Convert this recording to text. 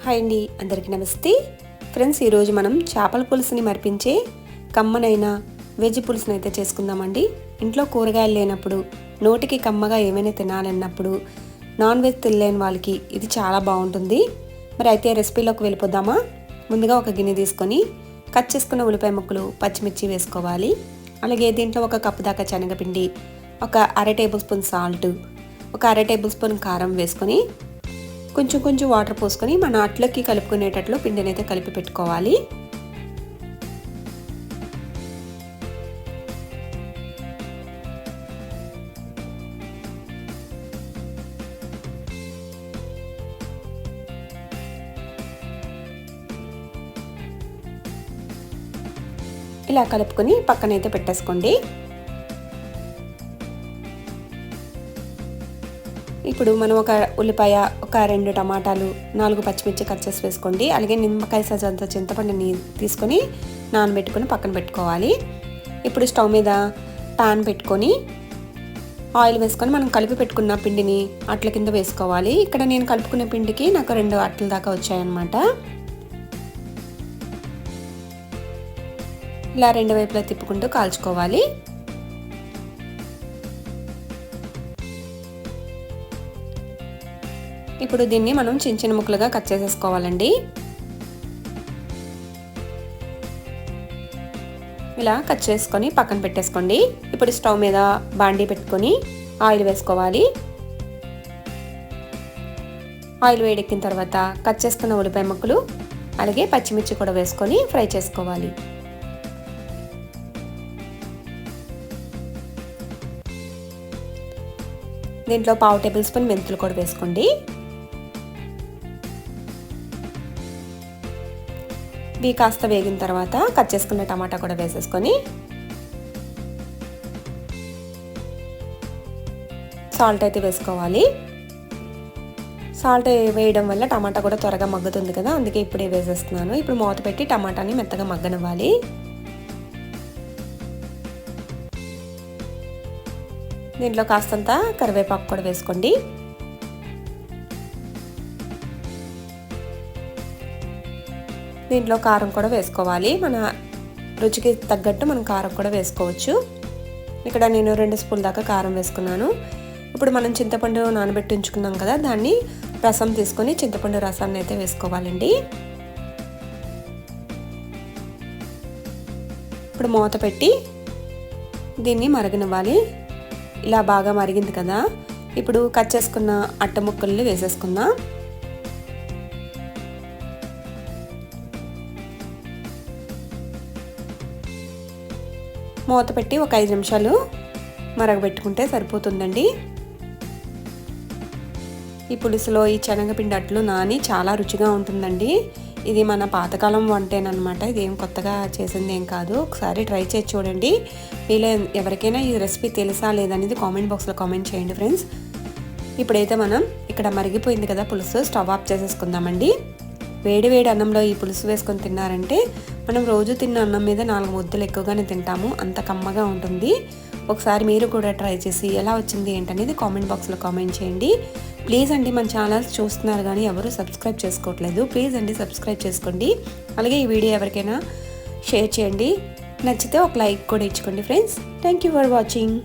Hi అండి, అందరికీ నమస్తే ఫ్రెండ్స్. ఈరోజు మనం చేపల పులుసుని మరిపించే కమ్మనైన వెజ్ పులుసుని అయితే చేసుకుందామండి. ఇంట్లో కూరగాయలు లేనప్పుడు, నోటికి కమ్మగా ఏమైనా తినాలన్నప్పుడు, నాన్ వెజ్ తినలేని వాళ్ళకి ఇది చాలా బాగుంటుంది. మరి అయితే రెసిపీలోకి వెళ్ళిపోదామా? ముందుగా ఒక గిన్నె తీసుకొని కట్ చేసుకున్న ఉల్లిపాయ ముక్కలు, పచ్చిమిర్చి వేసుకోవాలి. అలాగే దీంట్లో ఒక కప్పు దాకా శనగపిండి, ఒక అర టేబుల్ స్పూన్ సాల్ట్, ఒక అర టేబుల్ స్పూన్ కారం వేసుకొని కొంచెం కొంచెం వాటర్ పోసుకొని మన అట్లకి కలుపుకునేటట్లు పిండిని అయితే కలిపి పెట్టుకోవాలి. ఇలా కలుపుకొని పక్కనైతే పెట్టేసుకోండి. ఇప్పుడు మనం ఒక ఉల్లిపాయ, ఒక 2 టమాటాలు, 4 పచ్చిమిర్చి కట్ చేసి వేసుకోండి. అలాగే నిమ్మకాయ సైజ్ అంత చింతపండుని తీసుకొని నానబెట్టుకొని పక్కన పెట్టుకోవాలి. ఇప్పుడు స్టవ్ మీద పాన్ పెట్టుకొని ఆయిల్ వేసుకొని మనం కలిపి పెట్టుకున్న పిండిని అట్ల కింద వేసుకోవాలి. ఇక్కడ నేను కలుపుకున్న పిండికి నాకు 2 అట్ల దాకా వచ్చాయన్నమాట. ఇలా 2 వైపులా తిప్పుకుంటూ కాల్చుకోవాలి. ఇప్పుడు దీన్ని మనం చిన్న చిన్న ముక్కలుగా కట్ చేసేసుకోవాలండి. ఇలా కట్ చేసుకొని పక్కన పెట్టేసుకోండి. ఇప్పుడు స్టవ్ మీద బాండీ పెట్టుకొని ఆయిల్ వేసుకోవాలి. ఆయిల్ వేడెక్కిన తర్వాత కట్ చేసుకున్న ఉల్లిపాయ ముక్కలు, అలాగే పచ్చిమిర్చి కూడా వేసుకొని ఫ్రై చేసుకోవాలి. దీంట్లో 1/2 టేబుల్ స్పూన్ మెంతులు కూడా వేసుకోండి. ఇవి కాస్త వేగిన తర్వాత కట్ చేసుకున్న టమాటా కూడా వేసేసుకొని సాల్ట్ అయితే వేసుకోవాలి. సాల్ట్ వేయడం వల్ల టమాటా కూడా త్వరగా మగ్గుతుంది కదా, అందుకే ఇప్పుడే వేసేస్తున్నాను. ఇప్పుడు మూత పెట్టి టమాటాని మెత్తగా మగ్గనివ్వాలి. దీంట్లో కాస్తంత కరివేపాకు కూడా వేసుకోండి. దీంట్లో కారం కూడా వేసుకోవాలి. మన రుచికి తగ్గట్టు మనం కారం కూడా వేసుకోవచ్చు. ఇక్కడ నేను 2 స్పూన్ల దాకా కారం వేసుకున్నాను. ఇప్పుడు మనం చింతపండు నానబెట్టి ఉంచుకున్నాం కదా, దాన్ని రసం తీసుకొని చింతపండు రసాన్ని అయితే వేసుకోవాలండి. ఇప్పుడు మూత పెట్టి దీన్ని మరగనివ్వాలి. ఇలా బాగా మరిగింది కదా, ఇప్పుడు కట్ చేసుకున్న అట్ట ముక్కల్ని వేసేసుకుందాం. మూత పెట్టి ఒక 5 నిమిషాలు మరగబెట్టుకుంటే సరిపోతుందండి. ఈ పులుసులో ఈ శనగపిండి అట్లు నాని చాలా రుచిగా ఉంటుందండి. ఇది మన పాతకాలం వంటేనమాట, ఇదేం కొత్తగా చేసింది ఏం కాదు. ఒకసారి ట్రై చేసి చూడండి. మీలో ఎవరికైనా ఈ రెసిపీ తెలుసా లేదనేది కామెంట్ బాక్స్లో కామెంట్ చేయండి ఫ్రెండ్స్. ఇప్పుడైతే మనం ఇక్కడ మరిగిపోయింది కదా పులుసు, స్టవ్ ఆఫ్ చేసేసుకుందామండి. వేడి వేడి అన్నంలో ఈ పులుసు వేసుకొని తిన్నారంటే మనం రోజు తిన్న అన్నం మీద 4 ముద్దలు ఎక్కువగానే తింటాము, అంత కమ్మగా ఉంటుంది. ఒకసారి మీరు కూడా ట్రై చేసి ఎలా వచ్చింది ఏంటనేది కామెంట్ బాక్స్లో కామెంట్ చేయండి. ప్లీజ్ అండి, మన ఛానల్స్ చూస్తున్నారు కానీ ఎవరు సబ్స్క్రైబ్ చేసుకోవట్లేదు. ప్లీజ్ అండి సబ్స్క్రైబ్ చేసుకోండి. అలాగే ఈ వీడియో ఎవరికైనా షేర్ చేయండి. నచ్చితే ఒక లైక్ కూడా ఇచ్చుకోండి friends. Thank you for watching.